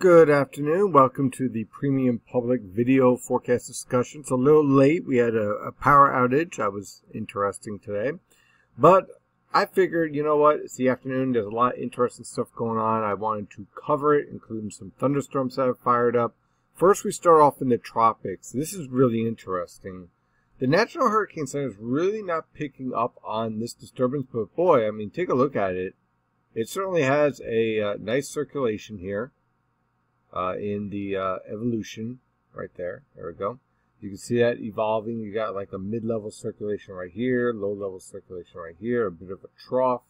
Good afternoon. Welcome to the Premium Public Video Forecast Discussion. It's a little late. We had a power outage. That was interesting today. But I figured, you know what? It's the afternoon. There's a lot of interesting stuff going on. I wanted to cover it, including some thunderstorms that have fired up. First, we start off in the tropics. This is really interesting. The National Hurricane Center is really not picking up on this disturbance, but boy, I mean, take a look at it. It certainly has a nice circulation here. In the evolution right there. There we go. You can see that evolving. You got like a mid-level circulation right here, low-level circulation right here, a bit of a trough.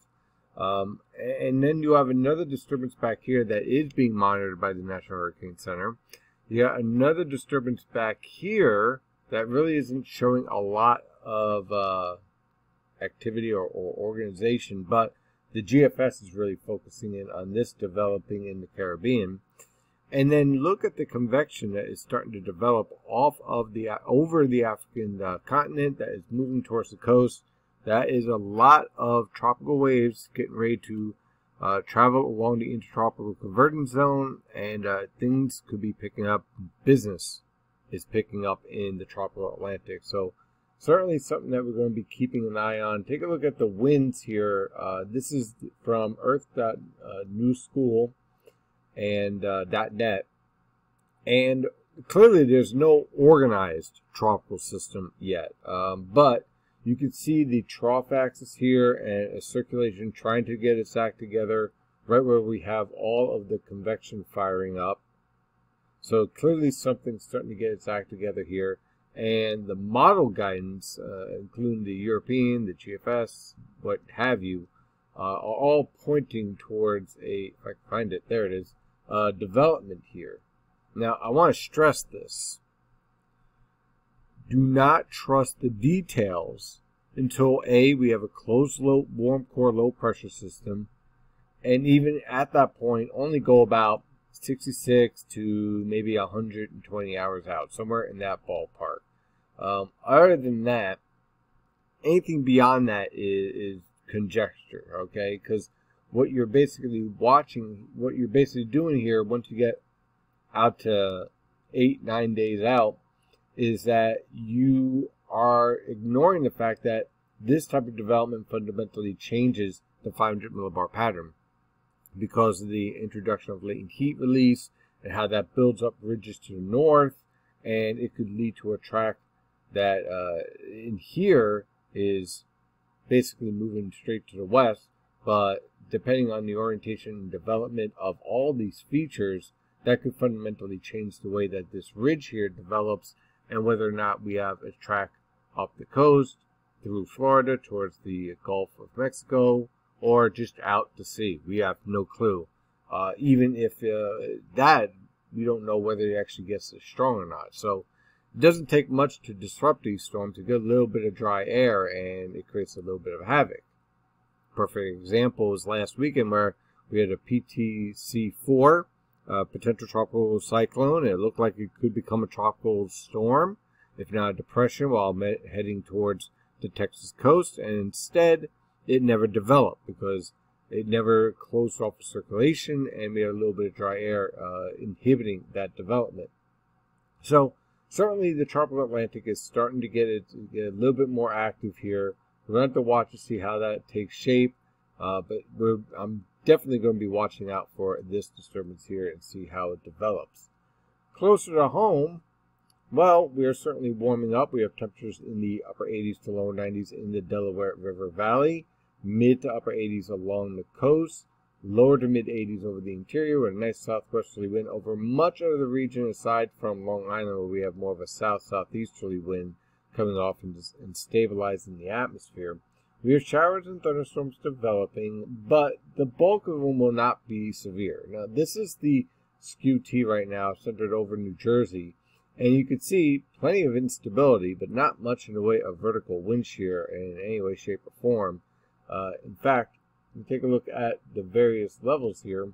And then you have another disturbance back here that is being monitored by the National Hurricane Center. You got another disturbance back here that really isn't showing a lot of activity or organization, but the GFS is really focusing in on this developing in the Caribbean. And then look at the convection that is starting to develop off of over the African continent that is moving towards the coast. That is a lot of tropical waves getting ready to travel along the intertropical convergence zone, and things could be picking up. Business is picking up in the tropical Atlantic. So certainly something that we're going to be keeping an eye on. Take a look at the winds here. This is from Earth.NewSchool. And .net, and clearly there's no organized tropical system yet, but you can see the trough axis here and a circulation trying to get its act together right where we have all of the convection firing up. So clearly something's starting to get its act together here, and the model guidance, including the European, the GFS, what have you, are all pointing towards if I can find it, there it is, development here. Now, I want to stress this. Do not trust the details until we have a closed warm core low pressure system, and even at that point, only go about 66 to maybe 120 hours out, somewhere in that ballpark. Other than that, anything beyond that is conjecture, okay? Because what you're basically watching, what you're basically doing here once you get out to 8-9 days out, is that you are ignoring the fact that this type of development fundamentally changes the 500 millibar pattern because of the introduction of latent heat release and how that builds up ridges to the north, and it could lead to a track that in here is basically moving straight to the west, but depending on the orientation and development of all these features, that could fundamentally change the way that this ridge here develops and whether or not we have a track up the coast through Florida towards the Gulf of Mexico or just out to sea. We have no clue. Even if that, we don't know whether it actually gets as strong or not. So it doesn't take much to disrupt these storms to get a little bit of dry air, and it creates a little bit of havoc. Perfect example was last weekend where we had a PTC4, potential tropical cyclone. It looked like it could become a tropical storm, if not a depression, while heading towards the Texas coast. And instead, it never developed because it never closed off the circulation, and we had a little bit of dry air inhibiting that development. So certainly the tropical Atlantic is starting to get a little bit more active here. We're going to have to watch to see how that takes shape, but I'm definitely going to be watching out for this disturbance here and see how it develops. Closer to home, well, we are certainly warming up. We have temperatures in the upper 80s to lower 90s in the Delaware River Valley, mid to upper 80s along the coast, lower to mid 80s over the interior with a nice southwesterly wind over much of the region aside from Long Island, where we have more of a south-southeasterly wind coming off and stabilizing the atmosphere. We have showers and thunderstorms developing, but the bulk of them will not be severe. Now, this is the skew T right now, centered over New Jersey, and you can see plenty of instability, but not much in the way of vertical wind shear in any way, shape, or form. In fact, you take a look at the various levels here.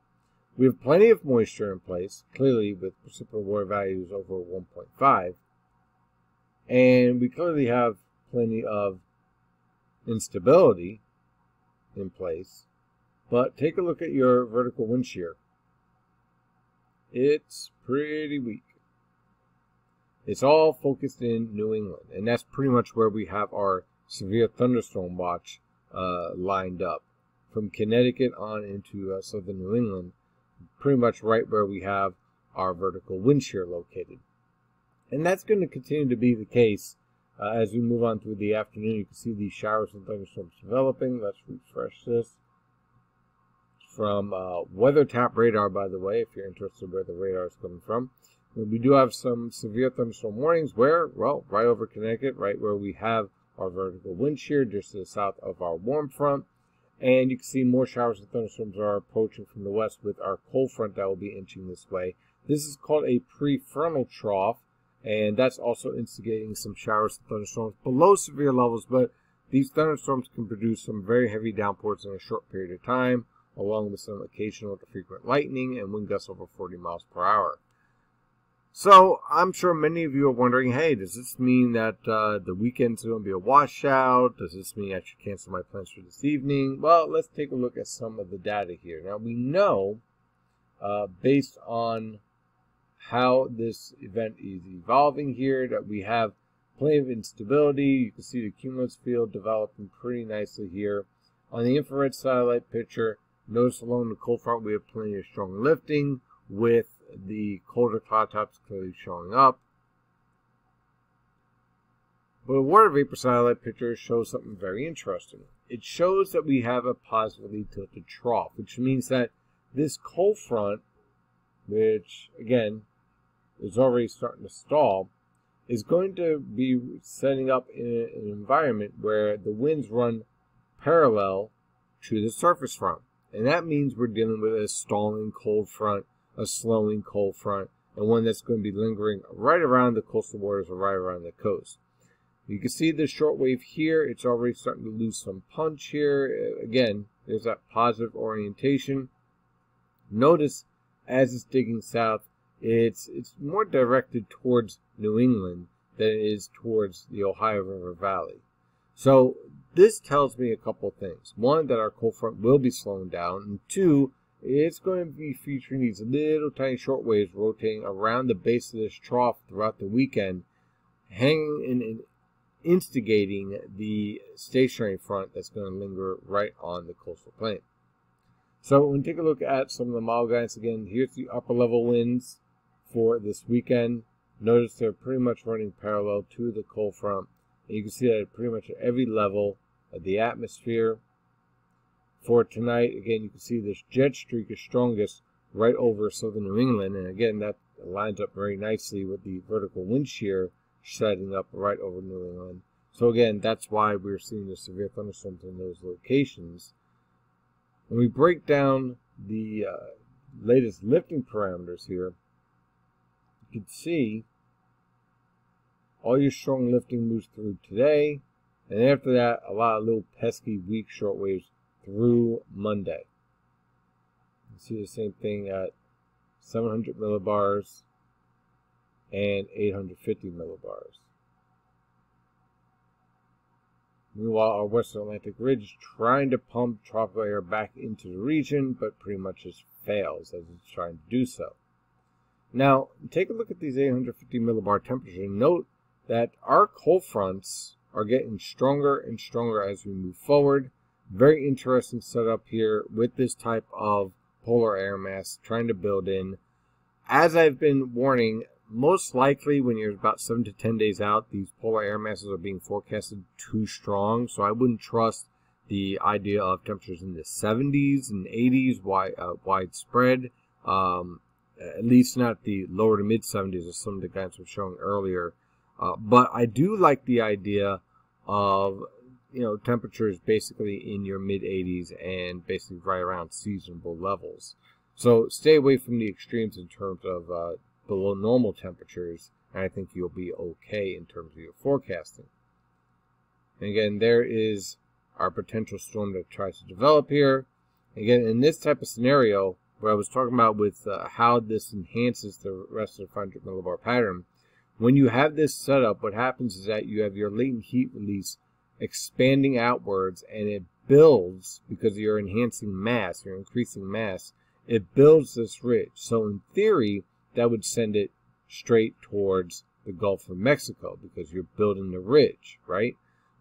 We have plenty of moisture in place, clearly with precipitable water values over 1.5. And we clearly have plenty of instability in place. But take a look at your vertical wind shear. it's pretty weak. It's all focused in New England, and that's pretty much where we have our severe thunderstorm watch lined up. From Connecticut on into southern New England, pretty much right where we have our vertical wind shear located. And that's going to continue to be the case as we move on through the afternoon. You can see these showers and thunderstorms developing. Let's refresh this. From WeatherTap radar, by the way, if you're interested where the radar is coming from. We do have some severe thunderstorm warnings where, well, right over Connecticut, right where we have our vertical wind shear, just to the south of our warm front. And you can see more showers and thunderstorms are approaching from the west with our cold front that will be inching this way. This is called a prefrontal trough, and that's also instigating some showers and thunderstorms below severe levels, but these thunderstorms can produce some very heavy downpours in a short period of time, along with some occasional to frequent lightning and wind gusts over 40 miles per hour. So, I'm sure many of you are wondering, hey, does this mean that the weekend's going to be a washout? Does this mean I should cancel my plans for this evening? Well, let's take a look at some of the data here. Now, we know, based on how this event is evolving here, that we have plenty of instability. You can see the cumulus field developing pretty nicely here. On the infrared satellite picture, notice along the cold front we have plenty of strong lifting, with the colder cloud tops clearly showing up. But the water vapor satellite picture shows something very interesting. It shows that we have a positively tilted trough, which means that this cold front, which again is already starting to stall, is going to be setting up in an environment where the winds run parallel to the surface front. And that means we're dealing with a stalling cold front, a slowing cold front, and one that's going to be lingering right around the coastal waters or right around the coast. You can see the shortwave here. It's already starting to lose some punch here. Again, there's that positive orientation. Notice as it's digging south, it's more directed towards New England than it is towards the Ohio River Valley. So this tells me a couple things. One, that our cold front will be slowing down, and two, it's going to be featuring these little tiny short waves rotating around the base of this trough throughout the weekend, hanging and instigating the stationary front that's going to linger right on the coastal plain. So when we take a look at some of the model guidance again, here's the upper level winds for this weekend. Notice they're pretty much running parallel to the cold front. And you can see that at pretty much every level of the atmosphere. For tonight, again, you can see this jet streak is strongest right over southern New England. And again, that lines up very nicely with the vertical wind shear setting up right over New England. So again, that's why we're seeing the severe thunderstorms in those locations. When we break down the latest lifting parameters here, you can see all your strong lifting moves through today. And after that, a lot of little pesky weak short waves through Monday. You see the same thing at 700 millibars and 850 millibars. Meanwhile, our Western Atlantic Ridge is trying to pump tropical air back into the region, but pretty much just fails as it's trying to do so. Now, take a look at these 850 millibar temperatures and note that our cold fronts are getting stronger and stronger as we move forward. Very interesting setup here with this type of polar air mass trying to build in. As I've been warning, most likely when you're about 7 to 10 days out, these polar air masses are being forecasted too strong. So I wouldn't trust the idea of temperatures in the 70s and 80s widespread. At least not the lower to mid 70s as some of the guys were showing earlier. But I do like the idea of temperatures basically in your mid 80s and basically right around seasonable levels. So stay away from the extremes in terms of below normal temperatures, and I think you'll be okay in terms of your forecasting. And again, there is our potential storm that tries to develop here. Again, in this type of scenario, where I was talking about with how this enhances the rest of the 500 millibar pattern, when you have this setup, what happens is that you have your latent heat release expanding outwards, and it builds because you're enhancing mass, you're increasing mass. it builds this ridge. So in theory, that would send it straight towards the Gulf of Mexico because you're building the ridge, right?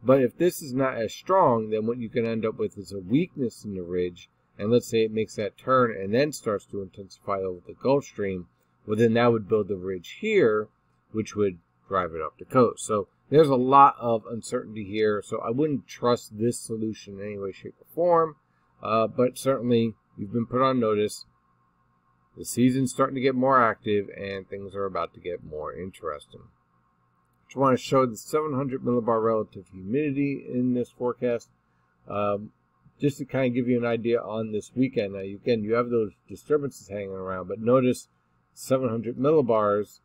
But if this is not as strong, then what you can end up with is a weakness in the ridge. And let's say it makes that turn and then starts to intensify over the Gulf Stream. Well, then that would build the ridge here, which would drive it up the coast. So there's a lot of uncertainty here. So I wouldn't trust this solution in any way, shape, or form. But certainly, you've been put on notice. The season's starting to get more active, and things are about to get more interesting. Just want to show the 700 millibar relative humidity in this forecast, just to kind of give you an idea on this weekend. Now, again, you have those disturbances hanging around, but notice 700 millibars,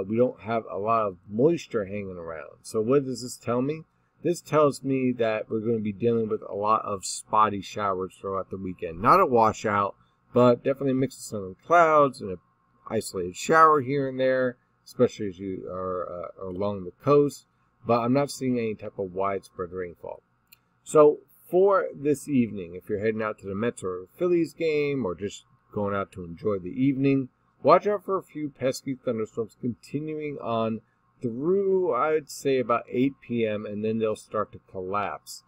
we don't have a lot of moisture hanging around. So what does this tell me? This tells me that we're going to be dealing with a lot of spotty showers throughout the weekend. Not a washout, but definitely a mix of sun and clouds and an isolated shower here and there, especially as you are along the coast. But I'm not seeing any type of widespread rainfall. So for this evening, if you're heading out to the Mets or Phillies game or just going out to enjoy the evening, watch out for a few pesky thunderstorms continuing on through, I would say, about 8 p.m., and then they'll start to collapse.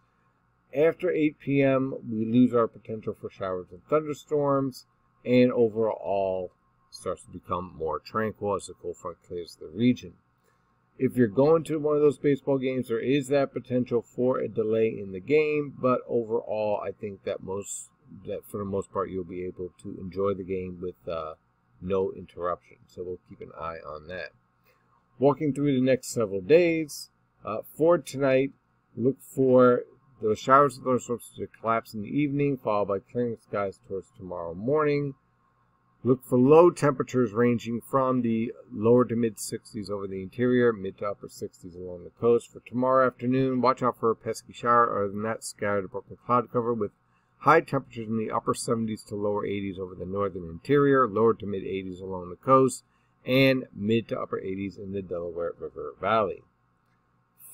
After 8 p.m., we lose our potential for showers and thunderstorms, and overall starts to become more tranquil as the cold front clears the region. If you're going to one of those baseball games, there is that potential for a delay in the game, but overall, I think that for the most part, you'll be able to enjoy the game with no interruption. So we'll keep an eye on that. Walking through the next several days, for tonight, look for those showers and thunderstorms to collapse in the evening, followed by clearing skies towards tomorrow morning. Look for low temperatures ranging from the lower to mid 60s over the interior, mid to upper 60s along the coast. For tomorrow afternoon, watch out for a pesky shower. Other than that, scattered broken cloud cover with high temperatures in the upper 70s to lower 80s over the northern interior, lower to mid 80s along the coast, and mid to upper 80s in the Delaware River Valley.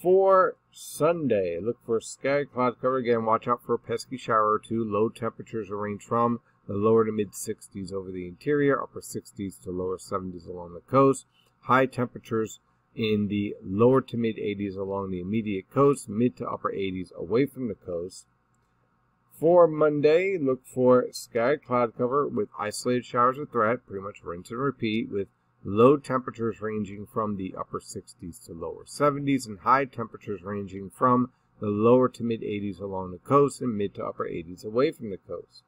For Sunday, look for scattered cloud cover. Again, watch out for a pesky shower or two. Low temperatures will range from the lower to mid 60s over the interior, upper 60s to lower 70s along the coast. High temperatures in the lower to mid 80s along the immediate coast, mid to upper 80s away from the coast. For Monday, look for scattered cloud cover with isolated showers of threat, pretty much rinse and repeat, with low temperatures ranging from the upper 60s to lower 70s, and high temperatures ranging from the lower to mid 80s along the coast and mid to upper 80s away from the coast.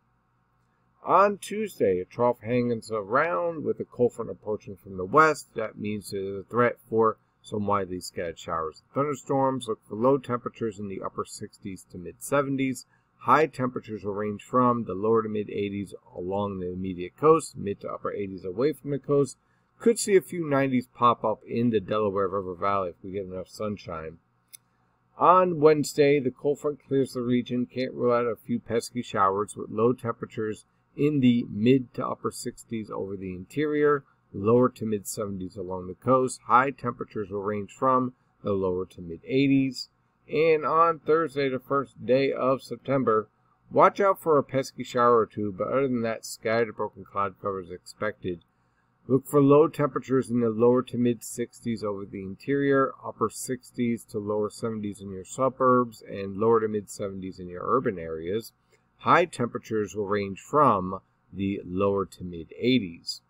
On Tuesday, a trough hangs around with a cold front approaching from the west. That means there's a threat for some widely scattered showers and thunderstorms. Look for low temperatures in the upper 60s to mid 70s. High temperatures will range from the lower to mid 80s along the immediate coast, mid to upper 80s away from the coast. Could see a few 90s pop up in the Delaware River Valley if we get enough sunshine. On Wednesday, the cold front clears the region. Can't rule out a few pesky showers with low temperatures in the mid to upper 60s over the interior, lower to mid 70s along the coast. High temperatures will range from the lower to mid 80s. And on Thursday, the first day of September, watch out for a pesky shower or two, but other than that, scattered broken cloud cover is expected. Look for low temperatures in the lower to mid 60s over the interior, upper 60s to lower 70s in your suburbs, and lower to mid 70s in your urban areas. High temperatures will range from the lower to mid 80s.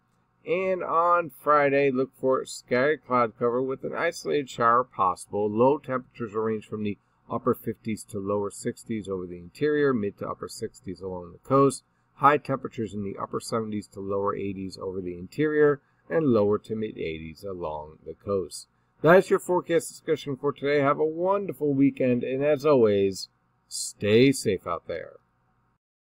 And on Friday, look for scattered cloud cover with an isolated shower possible. Low temperatures will range from the upper 50s to lower 60s over the interior, mid to upper 60s along the coast. High temperatures in the upper 70s to lower 80s over the interior, and lower to mid 80s along the coast. That's your forecast discussion for today. Have a wonderful weekend, and as always, stay safe out there.